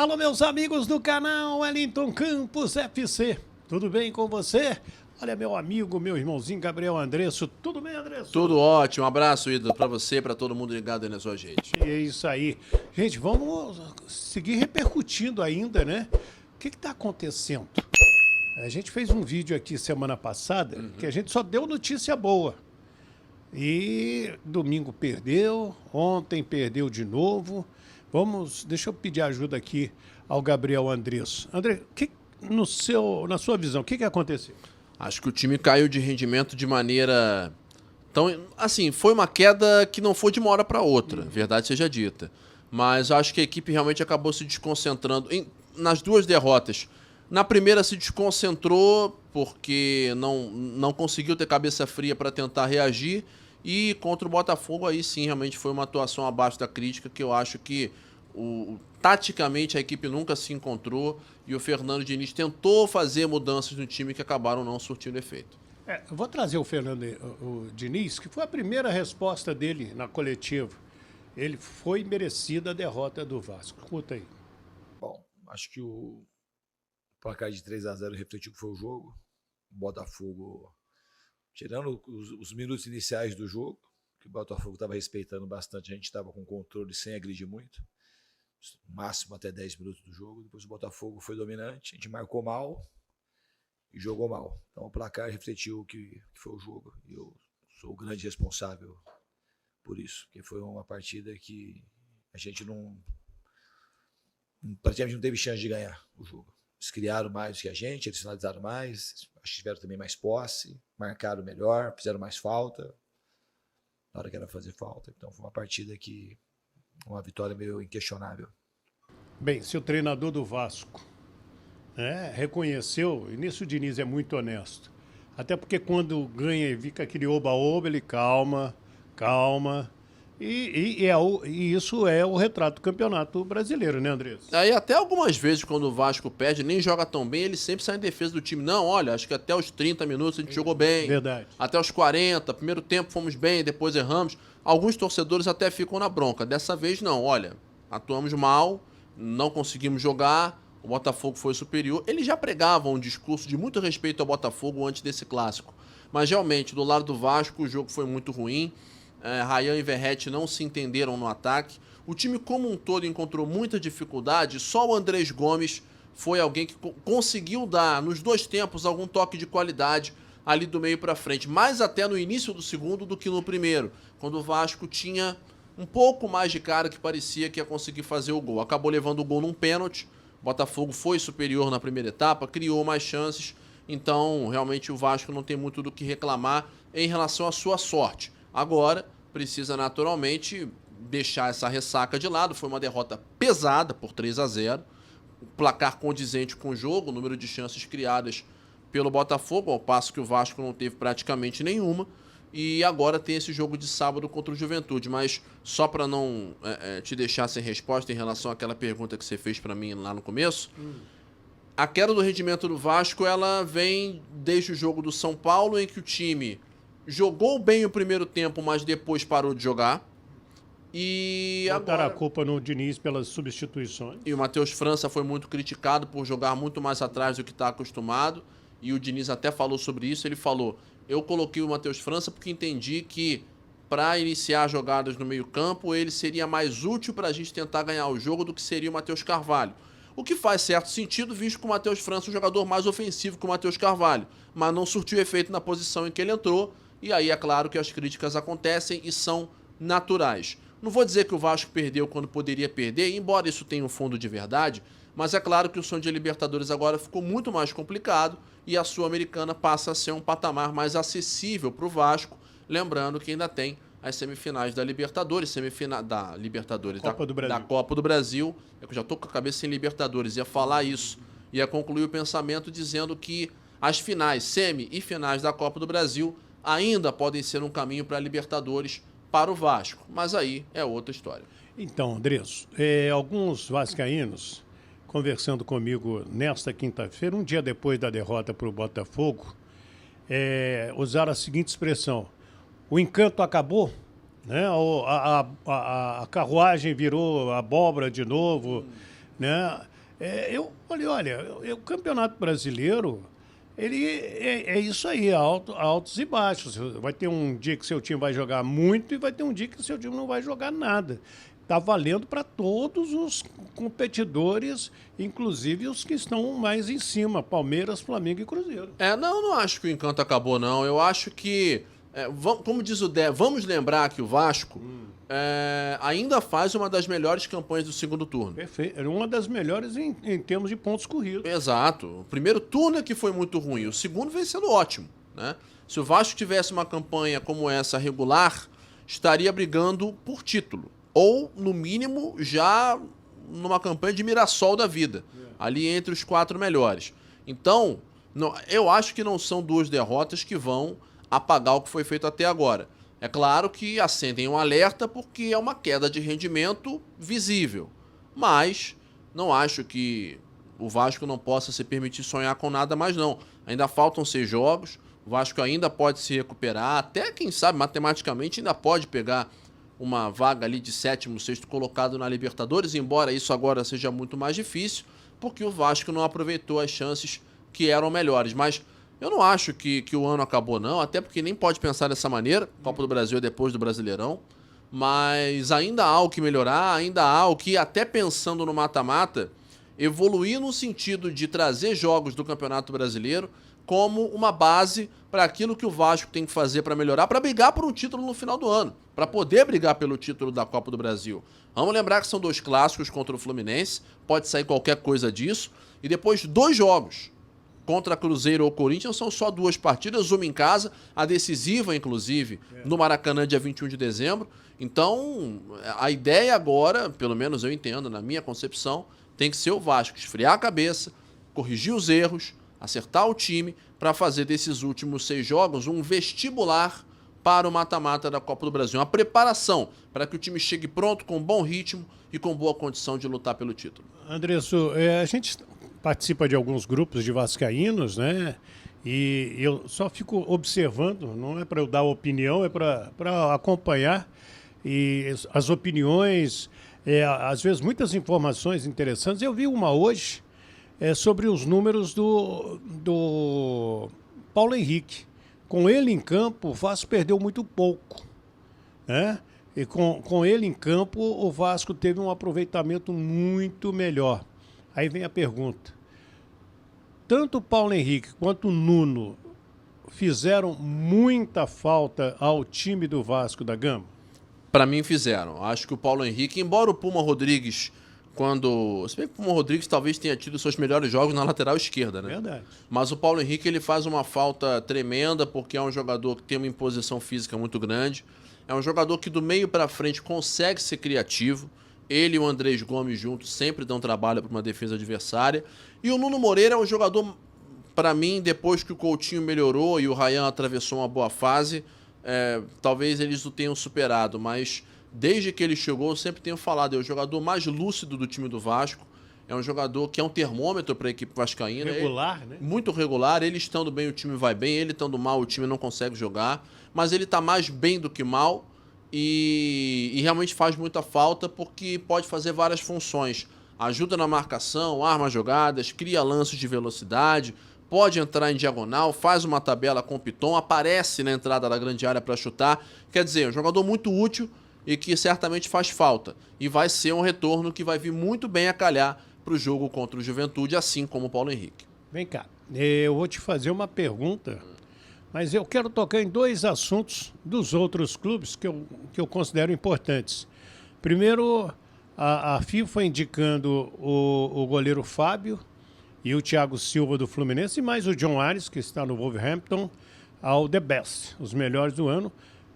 Alô, meus amigos do canal Wellington Campos FC. Tudo bem com você? Olha, meu amigo, meu irmãozinho Gabriel Andresso. Tudo bem, Andresso? Tudo ótimo. Um abraço, ídolo, pra você e pra todo mundo ligado aí nas suas redes. E é isso aí. Gente, vamos seguir repercutindo ainda, né? O que está acontecendo? A gente fez um vídeo aqui semana passada que a gente só deu notícia boa. E domingo perdeu, ontem perdeu de novo. Deixa eu pedir ajuda aqui ao Gabriel Andresso. André, na sua visão, o que aconteceu? Acho que o time caiu de rendimento de maneira... Assim, foi uma queda que não foi de uma hora para outra, verdade seja dita. Mas acho que a equipe realmente acabou se desconcentrando nas duas derrotas. Na primeira se desconcentrou porque não conseguiu ter cabeça fria para tentar reagir. E contra o Botafogo, aí sim, realmente foi uma atuação abaixo da crítica, que eu acho que taticamente a equipe nunca se encontrou e o Fernando Diniz tentou fazer mudanças no time que acabaram não surtindo efeito. Eu vou trazer o Fernando o Diniz, que foi a primeira resposta dele na coletiva. Ele foi merecida a derrota do Vasco. Escuta aí. Bom, acho que o placar de 3-0 refletiu que foi o jogo. O Botafogo, tirando os minutos iniciais do jogo, que o Botafogo estava respeitando bastante, a gente estava com controle sem agredir muito, máximo até 10 minutos do jogo. Depois o Botafogo foi dominante, a gente marcou mal e jogou mal. Então o placar refletiu o que foi o jogo. E eu sou o grande responsável por isso, porque foi uma partida que a gente praticamente não teve chance de ganhar o jogo. Eles criaram mais do que a gente, eles finalizaram mais, acho que tiveram também mais posse, marcaram melhor, fizeram mais falta na hora que era fazer falta. Então foi uma partida que uma vitória meio inquestionável. Bem, se o treinador do Vasco reconheceu, e nisso o Diniz é muito honesto, até porque quando ganha e fica aquele oba-oba, ele calma, e isso é o retrato do Campeonato Brasileiro, né, André? Aí até algumas vezes quando o Vasco perde, nem joga tão bem, ele sempre sai em defesa do time. Não, olha, acho que até os 30 minutos a gente jogou bem. Verdade. Até os 40, primeiro tempo fomos bem, depois erramos. Alguns torcedores até ficam na bronca. Dessa vez não, olha, atuamos mal, não conseguimos jogar, o Botafogo foi superior. Eles já pregavam um discurso de muito respeito ao Botafogo antes desse clássico. Mas realmente, do lado do Vasco, o jogo foi muito ruim. Rayan e Verratti não se entenderam no ataque. O time como um todo encontrou muita dificuldade. Só o Andrés Gomes foi alguém que conseguiu dar, nos dois tempos, algum toque de qualidade ali do meio para frente. Mais até no início do segundo do que no primeiro, quando o Vasco tinha um pouco mais de cara que parecia que ia conseguir fazer o gol. Acabou levando o gol num pênalti. O Botafogo foi superior na primeira etapa, criou mais chances. Então, realmente, o Vasco não tem muito do que reclamar em relação à sua sorte. Agora, precisa naturalmente deixar essa ressaca de lado. Foi uma derrota pesada por 3-0. O placar condizente com o jogo, o número de chances criadas pelo Botafogo, ao passo que o Vasco não teve praticamente nenhuma. E agora tem esse jogo de sábado contra o Juventude. Mas só para não te deixar sem resposta em relação àquela pergunta que você fez para mim lá no começo, a queda do rendimento do Vasco ela vem desde o jogo do São Paulo, em que o time jogou bem o primeiro tempo, mas depois parou de jogar. E botaram agora a culpa no Diniz pelas substituições. E o Matheus França foi muito criticado por jogar muito mais atrás do que está acostumado. E o Diniz até falou sobre isso. Ele falou, eu coloquei o Matheus França porque entendi que para iniciar jogadas no meio campo, ele seria mais útil para a gente tentar ganhar o jogo do que seria o Matheus Carvalho. O que faz certo sentido, visto que o Matheus França é um jogador mais ofensivo que o Matheus Carvalho. Mas não surtiu efeito na posição em que ele entrou. E aí é claro que as críticas acontecem e são naturais. Não vou dizer que o Vasco perdeu quando poderia perder, embora isso tenha um fundo de verdade, mas é claro que o sonho de Libertadores agora ficou muito mais complicado e a Sul-Americana passa a ser um patamar mais acessível para o Vasco, lembrando que ainda tem as semifinais da Libertadores, da Copa do Brasil. Eu já estou com a cabeça em Libertadores, ia falar isso, ia concluir o pensamento dizendo que as finais, semi e finais da Copa do Brasil ainda podem ser um caminho para a Libertadores para o Vasco, mas aí é outra história. Então, Andresso, alguns vascaínos, conversando comigo nesta quinta-feira, um dia depois da derrota para o Botafogo, usaram a seguinte expressão: o encanto acabou, né? A carruagem virou abóbora de novo, né? Eu falei, olha, o Campeonato Brasileiro, ele é isso aí, altos e baixos. Vai ter um dia que seu time vai jogar muito e vai ter um dia que seu time não vai jogar nada. Está valendo para todos os competidores, inclusive os que estão mais em cima, Palmeiras, Flamengo e Cruzeiro. Não acho que o encanto acabou, não. Eu acho que, como diz o Dé, vamos lembrar que o Vasco ainda faz uma das melhores campanhas do segundo turno. Perfeito. Era uma das melhores em termos de pontos corridos. Exato. O primeiro turno é que foi muito ruim, o segundo vem sendo ótimo, né? Se o Vasco tivesse uma campanha como essa regular, estaria brigando por título. Ou, no mínimo, já numa campanha de Mirassol da vida. Ali entre os 4 melhores. Então, eu acho que não são 2 derrotas que vão apagar o que foi feito até agora. É claro que acendem um alerta porque é uma queda de rendimento visível. Mas não acho que o Vasco não possa se permitir sonhar com nada mais, não. Ainda faltam 6 jogos. O Vasco ainda pode se recuperar. Até, quem sabe, matematicamente ainda pode pegar uma vaga ali de 7º, 6º colocado na Libertadores, embora isso agora seja muito mais difícil, porque o Vasco não aproveitou as chances que eram melhores. Mas eu não acho que o ano acabou, não, até porque nem pode pensar dessa maneira. Copa do Brasil é depois do Brasileirão. Mas ainda há o que melhorar, ainda há o que, até pensando no mata-mata, evoluir no sentido de trazer jogos do Campeonato Brasileiro como uma base para aquilo que o Vasco tem que fazer para melhorar, para brigar por um título no final do ano, para poder brigar pelo título da Copa do Brasil. Vamos lembrar que são 2 clássicos contra o Fluminense, pode sair qualquer coisa disso, e depois 2 jogos contra Cruzeiro ou Corinthians, são só 2 partidas, uma em casa, a decisiva, inclusive, no Maracanã, dia 21 de dezembro. Então, a ideia agora, pelo menos eu entendo, na minha concepção, tem que ser o Vasco esfriar a cabeça, corrigir os erros, acertar o time para fazer desses últimos 6 jogos um vestibular para o mata-mata da Copa do Brasil. Uma preparação para que o time chegue pronto, com bom ritmo e com boa condição de lutar pelo título. Andresso, a gente participa de alguns grupos de vascaínos, né? E eu só fico observando, não é para eu dar opinião, é para acompanhar e as opiniões, às vezes muitas informações interessantes. Eu vi uma hoje sobre os números do Paulo Henrique. Com ele em campo, o Vasco perdeu muito pouco, né? E com ele em campo, o Vasco teve um aproveitamento muito melhor. Aí vem a pergunta. Tanto o Paulo Henrique quanto o Nuno fizeram muita falta ao time do Vasco da Gama? Para mim fizeram. Acho que o Paulo Henrique, embora o Puma Rodrigues, se bem que o Puma Rodrigues talvez tenha tido seus melhores jogos na lateral esquerda, né? Verdade. Mas o Paulo Henrique, ele faz uma falta tremenda porque é um jogador que tem uma imposição física muito grande. É um jogador que do meio para frente consegue ser criativo. Ele e o Andrés Gomes juntos sempre dão trabalho para uma defesa adversária. E o Nuno Moreira é um jogador, para mim, depois que o Coutinho melhorou e o Ryan atravessou uma boa fase, talvez eles o tenham superado, mas desde que ele chegou, eu sempre tenho falado, é o jogador mais lúcido do time do Vasco. É um jogador que é um termômetro para a equipe vascaína. Regular, né? Muito regular. Ele estando bem, o time vai bem. Ele estando mal, o time não consegue jogar. Mas ele está mais bem do que mal e realmente faz muita falta porque pode fazer várias funções. Ajuda na marcação, arma jogadas, cria lances de velocidade, pode entrar em diagonal, faz uma tabela com o Piton, aparece na entrada da grande área para chutar. Quer dizer, é um jogador muito útil e que certamente faz falta. E vai ser um retorno que vai vir muito bem a calhar para o jogo contra o Juventude, assim como o Paulo Henrique. Vem cá, eu vou te fazer uma pergunta, mas eu quero tocar em 2 assuntos dos outros clubes que eu considero importantes. Primeiro, a FIFA indicando o goleiro Fábio e o Thiago Silva do Fluminense, e mais o John Ares, que está no Wolverhampton, ao The Best, os melhores do ano.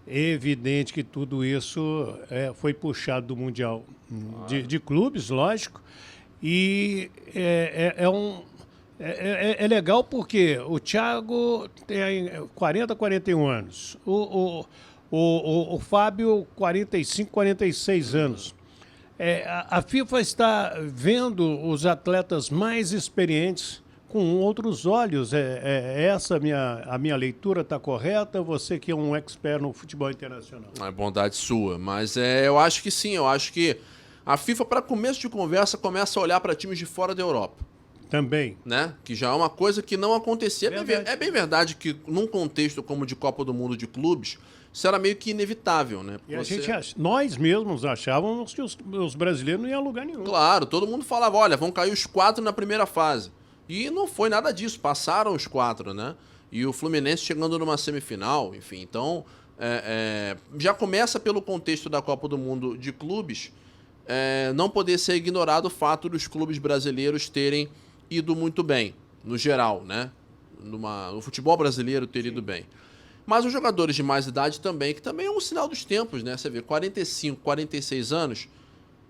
É evidente que tudo isso foi puxado do Mundial de clubes, lógico. E é legal porque o Thiago tem 40, 41 anos. O Fábio, 45, 46 anos. A FIFA está vendo os atletas mais experientes com outros olhos. Essa a minha leitura está correta? Você que é um expert no futebol internacional. É bondade sua, mas eu acho que sim, eu acho que A FIFA, para começo de conversa, começa a olhar para times de fora da Europa. Também. Né? Que já é uma coisa que não acontecia. Verdade. É bem verdade que num contexto como de Copa do Mundo de clubes, isso era meio que inevitável, né? E nós mesmos achávamos que os brasileiros não iam a lugar nenhum. Claro, todo mundo falava, olha, vão cair os 4 na primeira fase. E não foi nada disso, passaram os 4, né? E o Fluminense chegando numa semifinal, enfim. Então, já começa pelo contexto da Copa do Mundo de clubes, não poder ser ignorado o fato dos clubes brasileiros terem ido muito bem, no geral, né? No futebol brasileiro ter ido bem. Mas os jogadores de mais idade também, que também é um sinal dos tempos, né? Você vê, 45, 46 anos,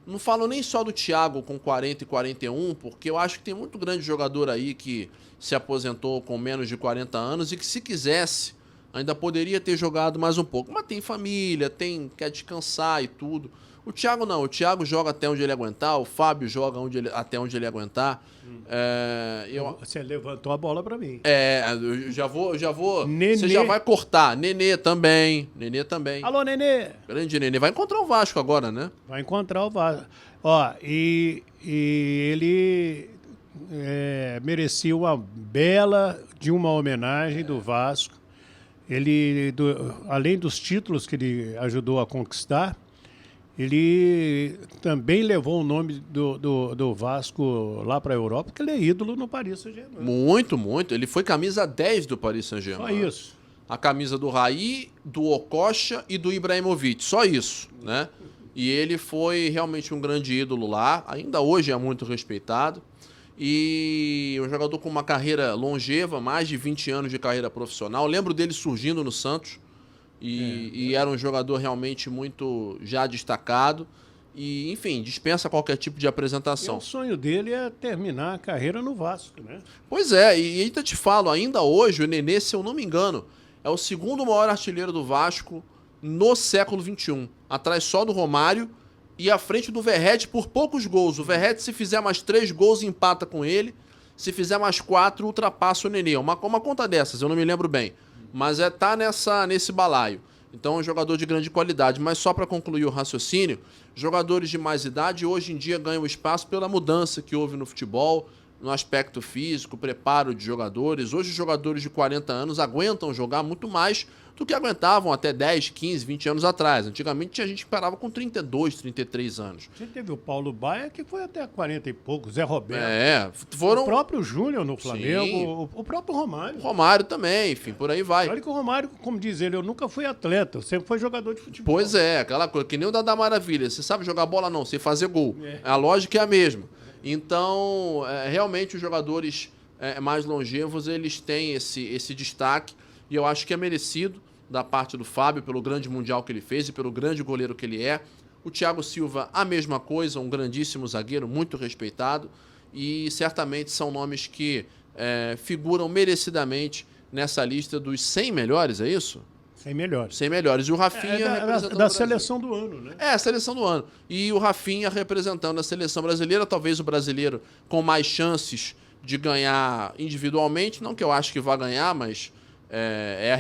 não falo nem só do Thiago com 40 e 41, porque eu acho que tem muito grande jogador aí que se aposentou com menos de 40 anos e que, se quisesse, ainda poderia ter jogado mais um pouco. Mas tem família, quer descansar e tudo. O Thiago não, o Thiago joga até onde ele aguentar, o Fábio joga até onde ele aguentar. Você levantou a bola pra mim. Eu já vou. Nenê. Você já vai cortar. Nenê também. Alô, Nenê! Grande Nenê. Vai encontrar o Vasco agora, né? Vai encontrar o Vasco. Ó, e ele merecia uma bela de uma homenagem do Vasco. Ele, além dos títulos que ele ajudou a conquistar, ele também levou o nome do Vasco lá para a Europa, porque ele é ídolo no Paris Saint-Germain. Muito, muito. Ele foi camisa 10 do Paris Saint-Germain. Só isso. A camisa do Raí, do Okocha e do Ibrahimovic. Só isso, né? E ele foi realmente um grande ídolo lá. Ainda hoje é muito respeitado. E um jogador com uma carreira longeva, mais de 20 anos de carreira profissional. Eu lembro dele surgindo no Santos. E era um jogador realmente muito já destacado. E, enfim, dispensa qualquer tipo de apresentação. E o sonho dele é terminar a carreira no Vasco, né? Pois é, e ainda te falo, ainda hoje o Nenê, se eu não me engano, é o segundo maior artilheiro do Vasco no século XXI. Atrás só do Romário e à frente do Verratti por poucos gols. O Verratti, se fizer mais 3 gols, empata com ele. Se fizer mais 4, ultrapassa o Nenê. Uma conta dessas, eu não me lembro bem. Mas tá nesse balaio. Então é um jogador de grande qualidade. Mas só para concluir o raciocínio, jogadores de mais idade hoje em dia ganham espaço pela mudança que houve no futebol, no aspecto físico, preparo de jogadores. Hoje os jogadores de 40 anos aguentam jogar muito mais do que aguentavam até 10, 15, 20 anos atrás. Antigamente tinha gente que parava com 32, 33 anos. A gente teve o Paulo Baia, que foi até 40 e pouco, Zé Roberto. Foram... O próprio Júnior no Flamengo, o próprio Romário. O Romário também, enfim, por aí vai. Olha que o Romário, como diz ele, eu nunca fui atleta, eu sempre fui jogador de futebol. Pois é, aquela coisa, que nem o Dadá Maravilha. Você sabe jogar bola? Não, você fazer gol. A lógica é a mesma. Então, realmente os jogadores mais longevos, eles têm esse destaque, e eu acho que é merecido da parte do Fábio, pelo grande mundial que ele fez e pelo grande goleiro que ele é. O Thiago Silva, a mesma coisa, um grandíssimo zagueiro, muito respeitado, e certamente são nomes que figuram merecidamente nessa lista dos 100 melhores, é isso? 100 melhores. 100 melhores. E o Rafinha representando da seleção do ano, né? A seleção do ano. E o Rafinha representando a seleção brasileira, talvez o brasileiro com mais chances de ganhar individualmente, não que eu acho que vá ganhar, mas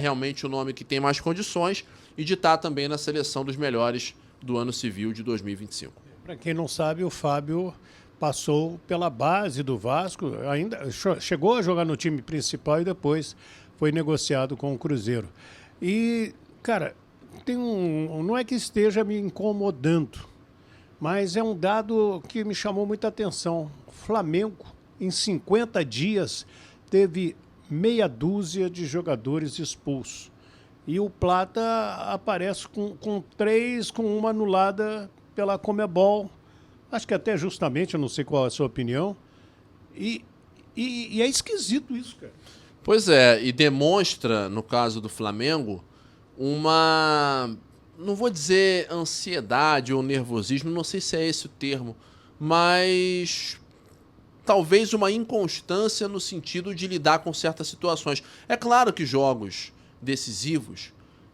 realmente o nome que tem mais condições, e de estar também na seleção dos melhores do ano civil de 2025. Para quem não sabe, o Fábio passou pela base do Vasco, ainda chegou a jogar no time principal e depois foi negociado com o Cruzeiro. E, cara, não é que esteja me incomodando, mas é um dado que me chamou muita atenção. O Flamengo, em 50 dias, teve meia dúzia de jogadores expulsos. E o Plata aparece com 3, com uma anulada pela Conmebol. Acho que até justamente, eu não sei qual é a sua opinião. E é esquisito isso, cara. Pois é, e demonstra, no caso do Flamengo, não vou dizer ansiedade ou nervosismo, não sei se é esse o termo, mas talvez uma inconstância no sentido de lidar com certas situações. É claro que jogos decisivos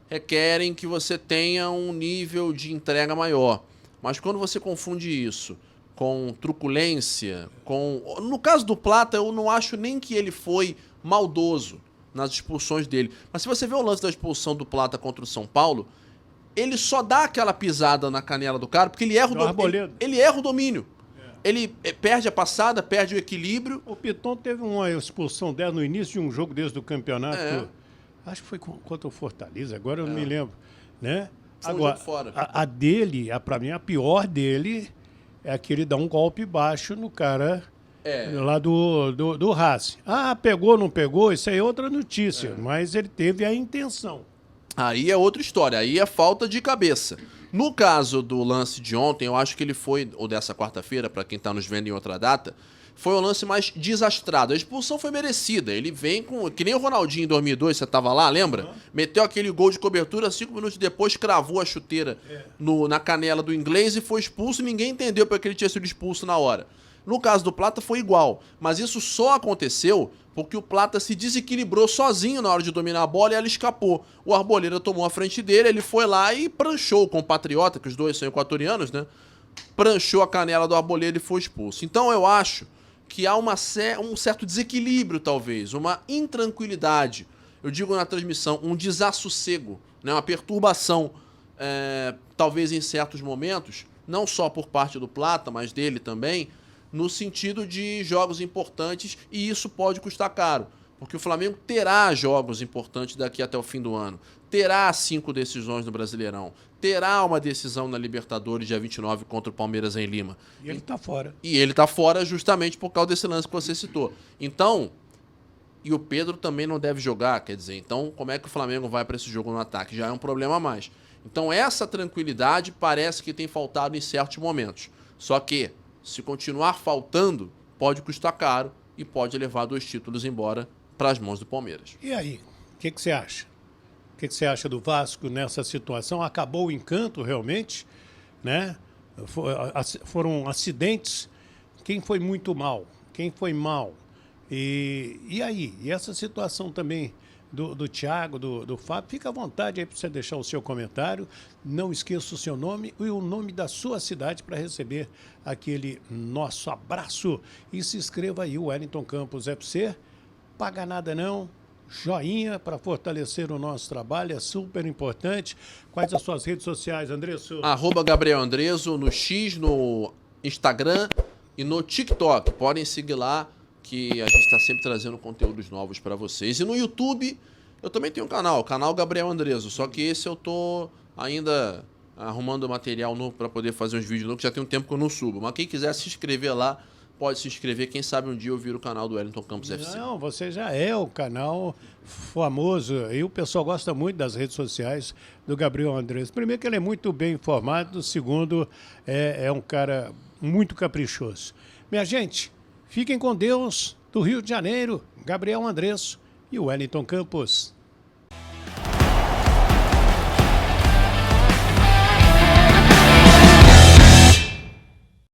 requerem que você tenha um nível de entrega maior, mas quando você confunde isso com truculência, no caso do Plata, eu não acho nem que ele foi maldoso nas expulsões dele. Mas se você vê o lance da expulsão do Plata contra o São Paulo, ele só dá aquela pisada na canela do cara porque ele erra o domínio. Ele erra o domínio. Ele perde a passada, perde o equilíbrio. O Piton teve uma expulsão dela no início de um jogo desde o campeonato. Acho que foi contra o Fortaleza, agora eu não me lembro. Né? Foi agora, um jogo fora. A dele, para mim, a pior dele é aquele dar um golpe baixo no cara lá do Racing. Ah, pegou, não pegou? Isso aí é outra notícia. Mas ele teve a intenção. Aí é outra história, aí é falta de cabeça. No caso do lance de ontem, eu acho que ele foi, ou dessa quarta-feira, para quem tá nos vendo em outra data, foi o lance mais desastrado. A expulsão foi merecida. Ele vem com... Que nem o Ronaldinho em 2002, você tava lá, lembra? Meteu aquele gol de cobertura, 5 minutos depois cravou a chuteira na canela do inglês e foi expulso e ninguém entendeu porque ele tinha sido expulso na hora. No caso do Plata foi igual, mas isso só aconteceu porque o Plata se desequilibrou sozinho na hora de dominar a bola e ela escapou. O Arboleda tomou a frente dele, ele foi lá e pranchou o compatriota, que os dois são equatorianos, né? Pranchou a canela do Arboleda e foi expulso. Então eu acho que há um certo desequilíbrio, talvez, uma intranquilidade. Eu digo na transmissão, um desassossego, né? Uma perturbação, talvez em certos momentos, não só por parte do Plata, mas dele também, no sentido de jogos importantes, e isso pode custar caro, porque o Flamengo terá jogos importantes daqui até o fim do ano, terá 5 decisões no Brasileirão, terá uma decisão na Libertadores dia 29 contra o Palmeiras em Lima. E ele tá fora. E ele tá fora justamente por causa desse lance que você citou. Então, e o Pedro também não deve jogar, quer dizer, então como é que o Flamengo vai para esse jogo no ataque? Já é um problema a mais. Então essa tranquilidade parece que tem faltado em certos momentos. Só que, se continuar faltando, pode custar caro e pode levar 2 títulos embora para as mãos do Palmeiras. E aí, o que você acha? O que você acha do Vasco nessa situação? Acabou o encanto realmente, né? Foram acidentes. Quem foi muito mal? Quem foi mal? E aí? E essa situação também do Thiago, do Fábio? Fica à vontade aí para você deixar o seu comentário. Não esqueça o seu nome e o nome da sua cidade para receber aquele nosso abraço. E se inscreva aí, o Wellington Campos FC. Paga nada não. Joinha para fortalecer o nosso trabalho, é super importante. Quais as suas redes sociais, Andresso? @Gabriel Andreso no X, no Instagram e no TikTok. Podem seguir lá, que a gente está sempre trazendo conteúdos novos para vocês. E no YouTube, eu também tenho um canal, o canal Gabriel Andreso, só que esse eu tô ainda arrumando material novo para poder fazer uns vídeos novos, que já tem um tempo que eu não subo. Mas quem quiser se inscrever lá, pode se inscrever. Quem sabe um dia eu viro o canal do Wellington Campos FC. Não, você já é o canal famoso. E o pessoal gosta muito das redes sociais do Gabriel Andreso. Primeiro que ele é muito bem informado. Segundo, é um cara muito caprichoso. Minha gente, fiquem com Deus. Do Rio de Janeiro, Gabriel Andreso e o Wellington Campos.